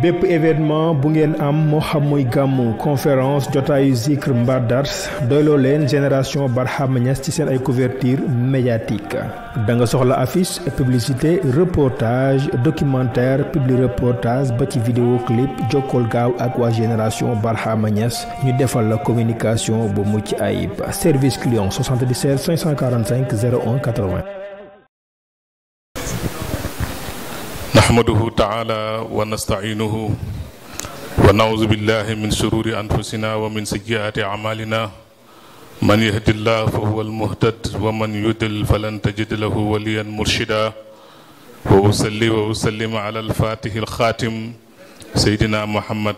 bépp événement bu ngeen am moo xam muy gàmmu conférence jotaayu zikr mbaa dars doyloo leen génération Barham Niass ci seen ay couverture médiatique da nga soxla affiche publicité reportage documentaire publi reportage ba ci vidéo clip jokkool gaaw ak waa génération Barham Niass ñu defal la communication bu mucc ayib service client 77 545 01 80. نحمده تعالى ونستعينه ونعوذ بالله من شرور أنفسنا ومن سيئات أعمالنا من يهد الله فهو المهتد ومن يضلل فلن تجد له وليا مرشدا وأصلي وأسلم على الفاتح الخاتم سيدنا محمد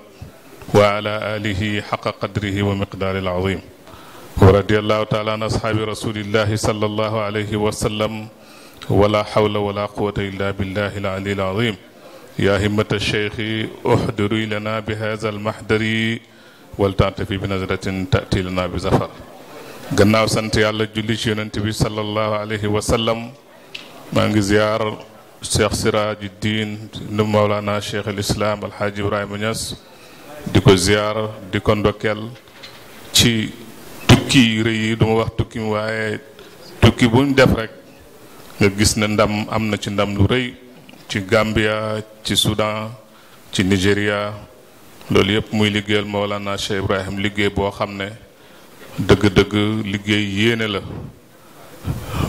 وعلى آله حق قدره ومقدار العظيم ورضي الله تعالى عن أصحاب رسول الله صلى الله عليه وسلم ولا حول ولا قوة إلا بالله العلي العظيم يا همة الشيخ احضري لنا بهذا المحضر ولتعطفي بنظرة تأتي لنا بزفر gannaaw sant yàlla julli ci yonent bi sallallahu alayhi wa sallam maa ngi ziyaar Cheikh Sirajuddin nu Mawlana Cheikh al Islam Alhaji Ibrahima Niass di ko ziyaar di ko ndokkeel ci tukki rëy yi duma wax tukki waaye tukki buñ def rek nga gis ne ndam am na ci ndam lu rëy ci Gambia ci Soudan ci Nigeria loolu yëpp muy liggéeyal Mawlana Cheikh Ibrahim liggéey boo xam ne dëgg-dëgg liggéey yéene la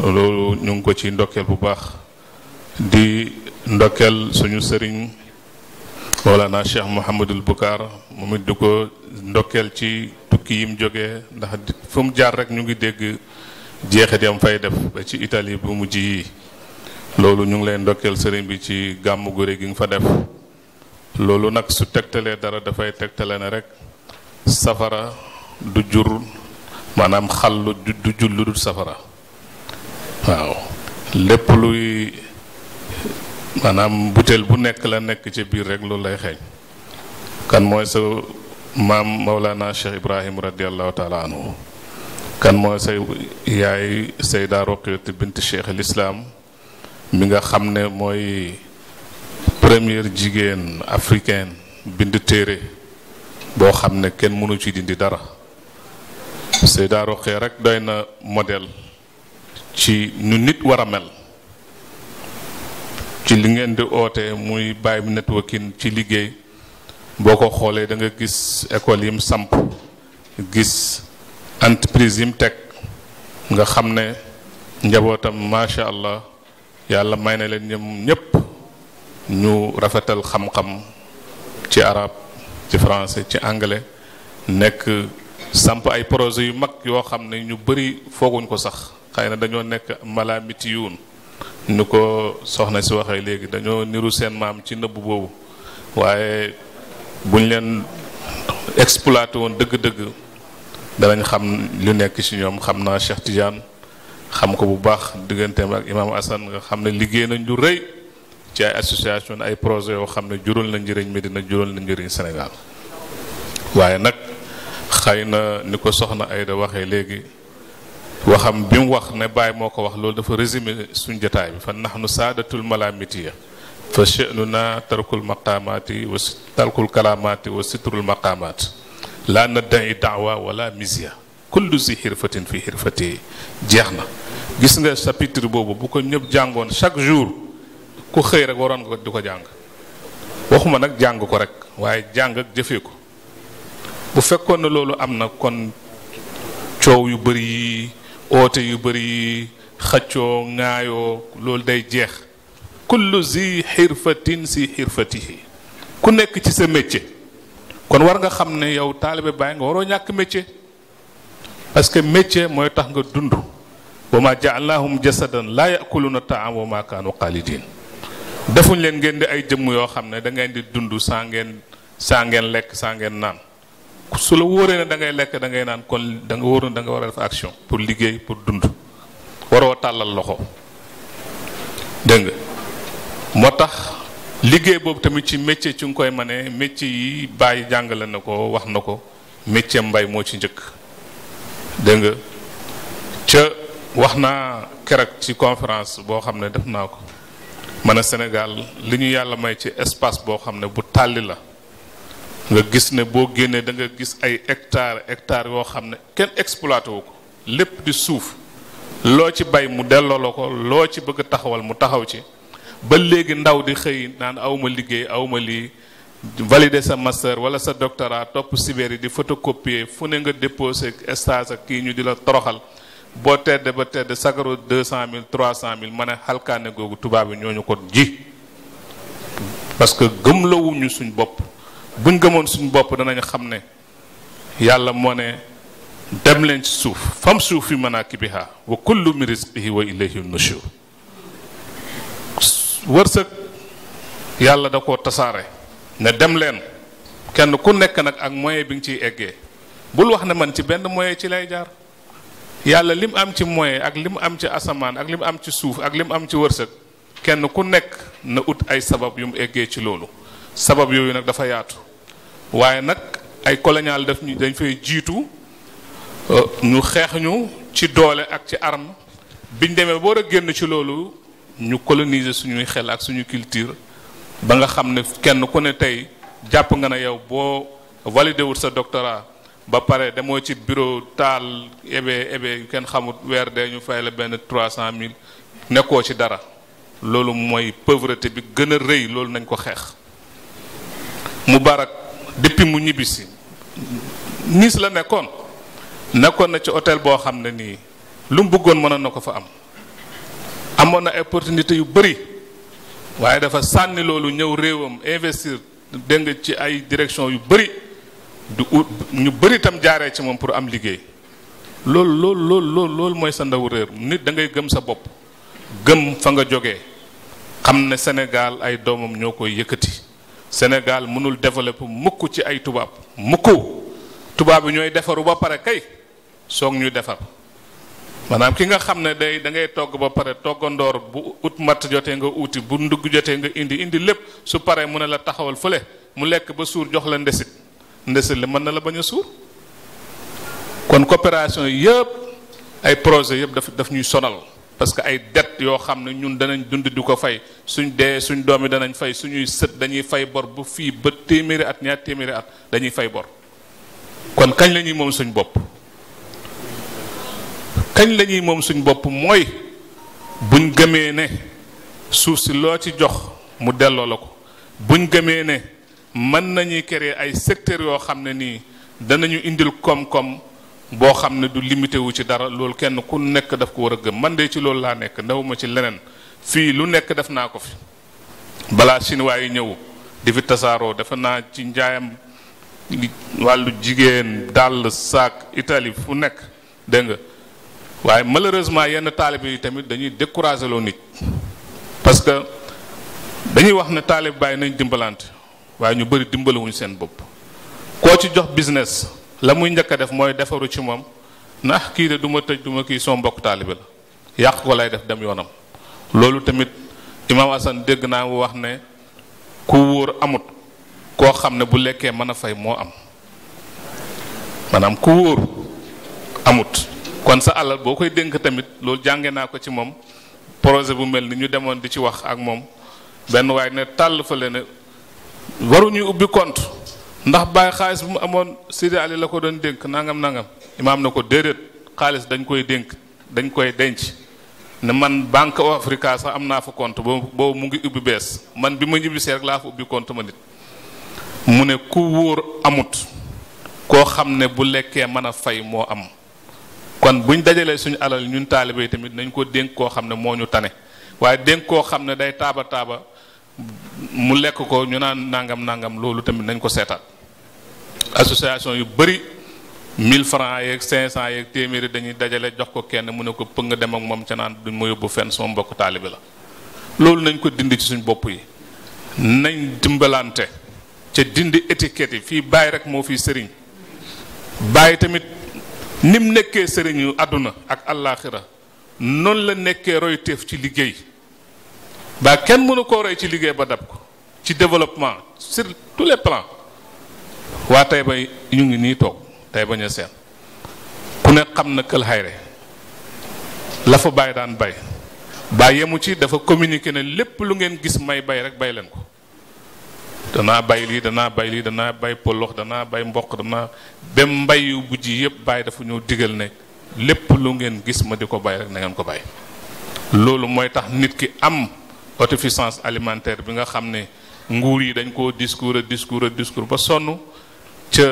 loolu ñu ngi ko ci ndokkeel bu baax di ndokkeel suñu sëriñ Mawlana Cheikh Mouhamadul Bukaar moom it di ko ndokkeel ci tukki yim jógee ndax fu mu jaar rek ñu ngi dégg jeexit yam fay def ba ci Italie bu mujj yi loolu ñu ngi leen ndokkeel sëriñ bi ci gàmmu góore gi nga fa def loolu nag su tegtalee dara dafay tegtale ne rek safara du jur maanaam xallu du jur lu dul safara waaw lépp luy maanaam butéel bu nekk la nekk ci biir rek loolu lay xeeñ kan mooy sa maam Mawlana Cheikh Ibrahim radiallahu taala anhu kan mooy say yaay Sayda Roqiyatu bint Cheikh al Islam mi nga xam ne mooy première jigéen africaine bind téere boo xam ne kenn mënu ci dindi dara Sayda Roqiya rek doy na modèle ci nu nit war a mel ci li ngeen di oote muy bàyyi networking ci liggéey boo ko xoolee da nga gis école yim samp gis entreprise yim teg nga xam ne njabootam macha allah yàlla may na leen ñoom ñépp ñu rafetal xam-xam ci arab ci français ci anglais nekk samp ay projet yu mag yoo xam ne ñu bëri fooguñ ko sax xëy na dañoo nekk malaamiti yuun ni ko soxna si waxee léegi dañoo niru seen maam ci nëbb boobu waaye buñ leen exploité woon dëgg-dëgg danañ xam lu nekk ci ñoom xam naa Cheikh Tidiane xam ko bu baax digganteem ak Imam Assane nga xam ne liggéey nañ lu rëy ci ay association ay projet yoo xam ne jural na njëriñ Medina jural na njëriñ Sénégal waaye nag xëy na ni ko soxna Ayda waxee léegi waxam bi mu wax ne Baye moo ko wax loolu dafa résumé suñ jotaay bi fa nahnu saadatul malamitiya fa sha'nuna tarkul maqamati wa tarkul kalamati wa sitrul maqamat la nadda'i da'wa wala misya kullu zi hirfatin fi hirfati jeex na gis nga chapitre boobu bu ko ñëpp jàngoon chaque jour ku xëy rek waroon nga di ko jàng waxuma nag jàng ko rek waaye jàng ak jëfee ko bu fekkoon ne loolu am na kon coow yu bëri yi oote yu bëri yi xaccoo ŋaayoo loolu day jeex kullu zi hirfatin si hirfatihi ku nekk ci sa métier kon war nga xam ne yow taalibe Baay nga waroo ñàkk métier parce que métier mooy tax nga dund wa ma ja'alnahum jasadan la ya'kuluna ta'am wa ma kanu qalidin defuñ leen ngeen di ay jëmm yoo xam ne da ngeen di dund saa ngeen lekk saa ngeen naan su la wóoree ne da ngay lekk da ngay naan kon da nga wóor da nga war a def action pour liggéey pour dund waroo tàllal loxo dégg nga moo tax liggéey boobu tamit ci métier ci nga koy mënee métier yi bàyyi jàngale na ko wax na ko métier mbay moo ci njëkk dégg nga ca wax naa keroog ci conférence boo xam ne def naa ko man a Sénégal li ñu yàlla may ci espace boo xam ne bu tàlli la nga gis ne boo génnee da nga gis ay hectares yoo xam ne kenn exploité wu ko lépp di suuf loo ci bay mu delloo la ko loo ci bëgg taxawal mu taxaw ci ba léegi ndaw di xëy naan awma liggéey awma lii valider sa master wala sa doctorat topp cyber yi di photocopier fu ne nga déposé stage ak kii ñu di la toroxal boo tedde ba tedd sagaru 200 000 300 000 ma ne xalkaane googu tubaab yi ñooñu ko ji parce que gëmlawuñu suñ bopp buñ gëmoon suñ bopp danañ xam ne yàlla moo ne dem leen ci suuf fam suuf fi manaakibiha wa kullu min rizqihi wa ilayhi nushur wërsëg yàlla da koo tasaare ne dem leen kenn ku nekk nag ak moyen bi nga ciy eggee bul wax ne man ci benn moyen ci lay jaar yàlla lim am ci moyen ak lim am ci asamaan ak lim am ci suuf ak lim am ci wërsëg kenn ku nekk na ut ay sabab yu mu eggee ci loolu sabab yooyu nag dafa yaatu waaye nag ay colonial dañ fay jiitu ñu xeex ñu ci doole ak ci arme biñ demee boo war a génn ci loolu ñu coloniser suñuy xel ak suñu culture ba nga xam ne kenn ku ne tey jàpp nga ne yow boo validé wul sa doctorat ba pare demoo ci bureau taal ebe yu kenn xamut weer dee ñu fay la benn 300 000 nekkoo ci dara loolu mooy pauvreté bi gën a rëy loolu nañ ko xeex. Moubarak depuis mu ñibbisi Nice la nekkoon na ci hôtel boo xam ne nii lu mu bëggoon mënoon na ko fa am amoon na opportunité yu bëri waaye dafa sànni loolu ñëw réewam investir dégg nga ci ay direction yu bëri ñu bëri itam jaaree ci moom pour am liggéey loolu mooy sa ndaw réer nit da ngay gëm sa bopp gëm fa nga jógee xam ne Sénégal ay doomam ñoo koy yëkkati Sénégal mënul développer mukk ci ay tubaab mukk tubaab yi ñooy defaru ba pare kay soog ñuy defar maanaam ki nga xam ne da ngay togg ba pare toggandoor bu ut matt jotee nga uti bu ndugg jotee nga indi lépp su paree mu ne la taxawal fële mu lekk ba suur jox la ndesit li mën na la bañ a suur kon coopération yëpp ay projet yëpp daf ñuy sonal parce que ay dette yoo xam ne ñun danañ dund di ko fay suñ dee suñ doom yi danañ fay suñuy sët dañuy fay bor bu fii ba téeméeri at ñaar téeméeri at dañuy fay bor kon kañ la ñuy moom suñ bopp mooy buñ gëmee ne suuf si loo ci jox mu delloo la ko buñ gëmee ne mën nañuy créer ay secteurs yoo xam ne nii danañu indil koom-koom boo xam ne du limité wu ci dara loolu kenn ku nekk daf ko war a gëm man de ci loolu laa nekk ndawuma ci leneen fii lu nekk def naa ko fi balaa chinois yi ñëw di fi tasaaroo dafa naa ci njaayam wàllu jigéen dàll saak Italie fu nekk dégg nga waaye malheureusement yenn taalibe yi tamit dañuy décourager loo nit parce que dañuy wax ne taalibe bàyyi nañ dimbalante waaye ñu bëri dimbalewuñ seen bopp koo ci jox business la muy njëkk a def mooy defaru ci moom ndax kii de du ma tëj du ma kii soo mbokk taalibe la yàq ko lay def dem yoonam loolu tamit Imam Assane dégg naa mu wax ne ku wóor amut koo xam ne bu lekkee mën a fay moo am maanaam ku wóor amut kon sa alal boo koy dénk tamit loolu jànge naa ko ci moom projet bu mel ni ñu demoon di ci wax ak moom benn waaye ne tàll fale ne waruñuy ubbi compte ndax bàyyi xaalis bu mu amoon Sidi Ali la ko doon dénk nangam imaam na ko déedéet xaalis dañ koy dénk dañ koy denc ne man Banque Africa sax am naa fa compte boobu mu ngi ubbi bees man bi ma ñibbisee rek laa fa ubbi compte ma nit mu ne ku wóor amut koo xam ne bu lekkee mën a fay moo am kon buñ dajalee suñu alal ñun taalibe yi tamit nañ ko dénk koo xam ne moo ñu tane waaye dénk koo xam ne day taaba mu lekk ko ñu naan nangam loolu tamit nañ ko seetaat association yu bëri 1000 francs yeeg 500 yeeg téeméeri dañuy dajale jox ko kenn mu ne ko pëng nga dem ak moom ca naan duñ ma yóbbu fenn sama mbokk taalibe la loolu nañ ko dindi ci suñ bopp yi nañ dimbalante ca dindi étiquette yi fii bàyyi rek moo fii sëriñ bàyyi tamit nim nekkee sëriñu àdduna ak àllaaxira noonu la nekkee royteef ci liggéey ba kenn mënu koo roy ci liggéey ba dab ko ci développement sur tous les plans waa Taïba ñu ngi nii toog Taïba Niassène ku ne xam na Kël Xayre la fa bàyyi daan bay bàyyi yemu ci dafa communiquer ne lépp lu ngeen gis may bay rek bay leen ko danaa bay lii danaa bay lii danaa bay polox danaa bay mboq danaa ba mbay yu bujj yëpp bàyyi dafa ñëw digal ne lépp lu ngeen gis ma di ko bay rek na ngeen ko bay. loolu mooy tax nit ki am autosuffisance alimentaire bi nga xam ne nguur yi dañ koo discours ba sonn ca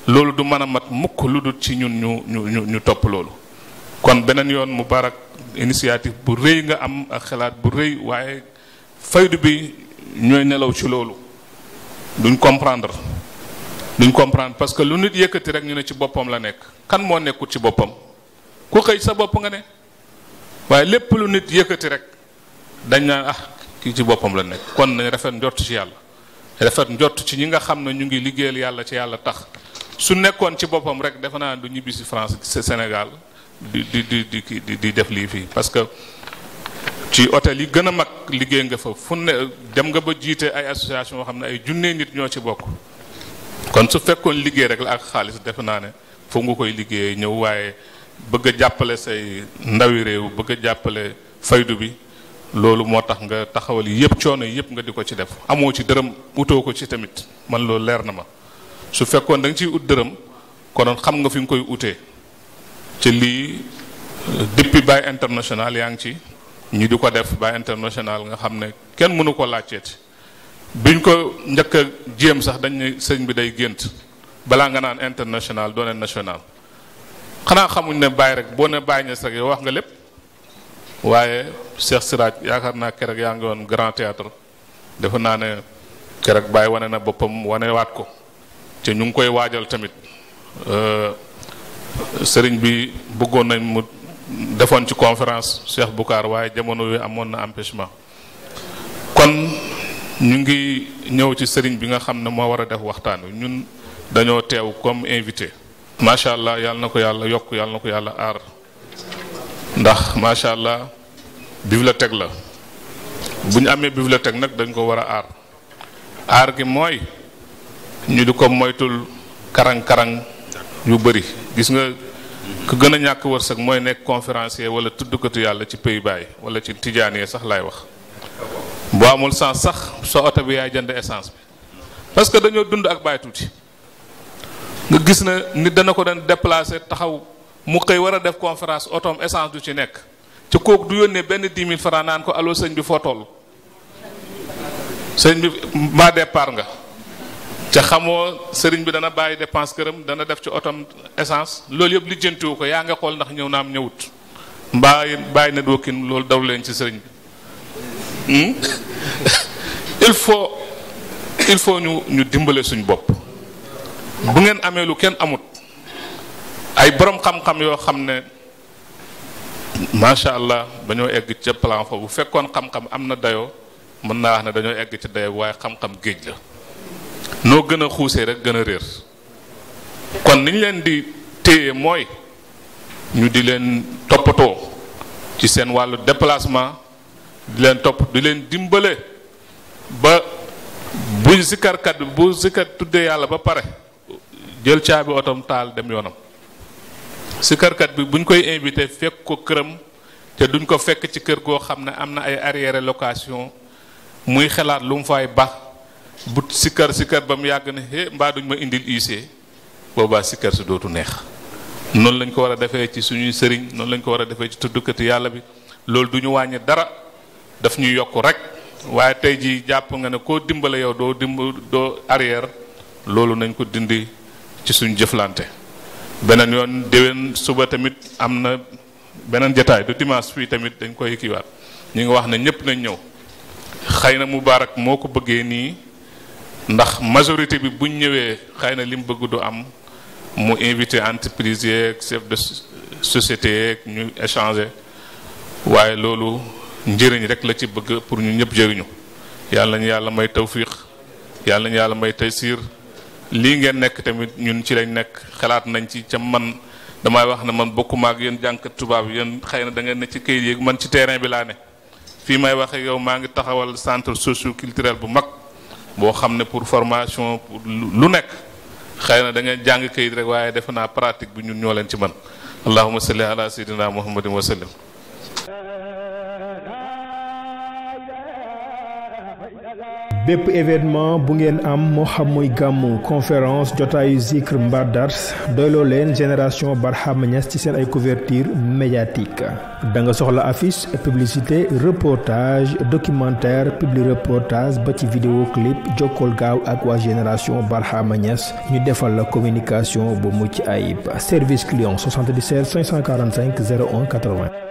loolu du mën a mat mukk lu dul ci ñun ñu topp loolu. kon beneen yoon mubarak initiative bu rëy nga am ak xalaat bu rëy waaye faydu bi ñooy nelaw ci loolu duñ comprendre parce que lu nit yëkkati rek ñu ne ci boppam la nekk kan moo nekkut ci boppam ku xëy sa bopp nga ne waaye lépp lu nit yëkkati rek dañ naan kii ci boppam la nekk. kon nañ rafet njort ci yàlla rafet njort ci ñi nga xam ne ñu ngi liggéeyal yàlla ci yàlla tax su nekkoon ci boppam rek defe naa du ñibbi si France Sénégal di def lii fii parce que ci hôtel yi gën a mag liggéey nga fa fu ne dem nga ba jiite ay association yoo xam ne ay junne nit ñoo ci bokk. kon su fekkoon liggéey rek la ak xaalis defe naa ne foog nga koy liggéeyee ñëw waaye bëgg a jàppale say ndawi réew bëgg a jàppale faydu bi loolu moo tax nga taxawal yëpp coono yëpp nga di ko ci def amoo ci dërëm utoo ko ci tamit man loolu leer na ma su fekkoon da nga ciy ut dërëm konoon xam nga fi nga koy utee ci lii depuis Baye International yaa ngi ci ñi di ko def Baye International nga xam ne kenn mënu ko laajteeti biñ ko njëkk a jéem sax dañ ne sëñ bi day gént balaa nga naan international doone national xanaa xamuñ ne Baye rek boo ne Baye Niass rek yow wax nga lépp waaye Cheikh Siraj yaakaar naa keroog yaa ngi woon Grand Théâtre defe naa ne keroog Baye wane na boppam wane waat ko te ñu ngi koy waajal tamit sëriñ bi bëggoon nañ mu defoon ci conférence Cheikh Boucar waaye jamono wi amoon na empêchement kon ñu ngi ñëw ci sëriñ bi nga xam ne moo war a def waxtaan wi ñun dañoo teew comme invité. macha allah yàlla na ko yàlla yokk yàlla na ko yàlla aar ndax macha allah bibliothèque la bu ñu amee bibliothèque nag dañ ko war a aar gi mooy ñu di ko moytul karang-karang yu bëri gis nga ku gën a ñàkk wërsëg mooy nekk conférencier wala tuddkatu yàlla ci Pays-Bas yi wala ci tijaanee sax laay wax boo amul sens sax sa oto bi yaay jënd essence bi parce que dañoo dund ak Baay Tuuti nga gis na nit dana ko doon déplacer taxaw mu xëy war a def conférence otoom essence du ci nekk ci kooku du yónnee benn 10 000 francs naan ko allo sëñ bi foo toll sëñ bi maa départ nga ca xamoo sëriñ bi dana bàyyi dépense këram dana def ci otom essence loolu yëpp lijjantiwu ko yaa nga xool ndax ñëw naam ñëwut mbaa bàyyi na dookin loolu daw leen ci sëriñ bi il faut ñu dimbale suñ bopp bu ngeen amee lu kenn amut ay borom xam-xam yoo xam ne macha allah dañoo egg ca plan fa bu fekkoon xam-xam am na dayoo mën naa wax ne dañoo egg ci dayoo waaye xam-xam géej la noo gën a xuusee rek gën a réer kon niñ leen di téye mooy ñu di leen toppatoo ci seen wàllu déplacement di leen topp di leen dimbale ba bu zikarkat bi bu zikar tuddee yàlla ba pare jël caabi otom taal dem yoonam zikarkat bi buñ koy invité fekk ko këram te duñ ko fekk ci kër goo xam ne am na ay arrière location muy xalaat lu mu fay baax bu sikar ba mu yàgg ne mbaa duñ ma indil IC boobaa sikar si dootu neex noonu lañ ko war a defee ci suñuy sëriñ noonu lañ ko war a defee ci tuddkati yàlla bi loolu du ñu wàññi dara daf ñuy yokk rek waaye tey ji jàpp nga ne koo dimbale yow doo arrière loolu nañ ko dindi ci suñu jëflante beneen yoon déwén suba tamit am na beneen jataay du dimanche fii tamit dañ koy kiiwaat ñu ngi wax ne ñëpp nañ ñëw xëy na Moubarak moo ko bëggee nii ndax majorité bi buñ ñëwee xëy na li mu bëgg du am mu invité entreprise yeeg chef de société yeeg ñu échanger waaye loolu njëriñ rek la ci bëgg pour ñu ñëpp jëriñu yàlla nañu yàlla may tawfiq yàlla nañu yàlla may taysiir lii ngeen nekk tamit ñun ci lañ nekk xalaat nañ ci ca man damay wax ne man bokkuma ak yéen jànkat tubaab yéen xëy na da ngeen ne ci këyit yeeg man ci terrain bi laa ne fii may waxe yow maa ngi taxawal centre socio-culturel bu mag boo xam ne pour formation pour lu nekk xëy na da ngeen jàng këyit rek waaye defe naa pratique bi ñun ñoo leen ci man allahumma salli ala sayyidina muhammadin wa sallam bépp événement bu ngeen am moo xam muy gàmmu conférence jotaayu zikr mbaa dars doyloo leen génération Barhama Niass ci seen ay couverture médiatique da nga soxla affiche publicité reportage documentaire publi reportage ba ci vidéo clip jokkool gaaw ak waa génération Barhama Niass ñu defal la communication bu mucc ayib service client 77 545 01 80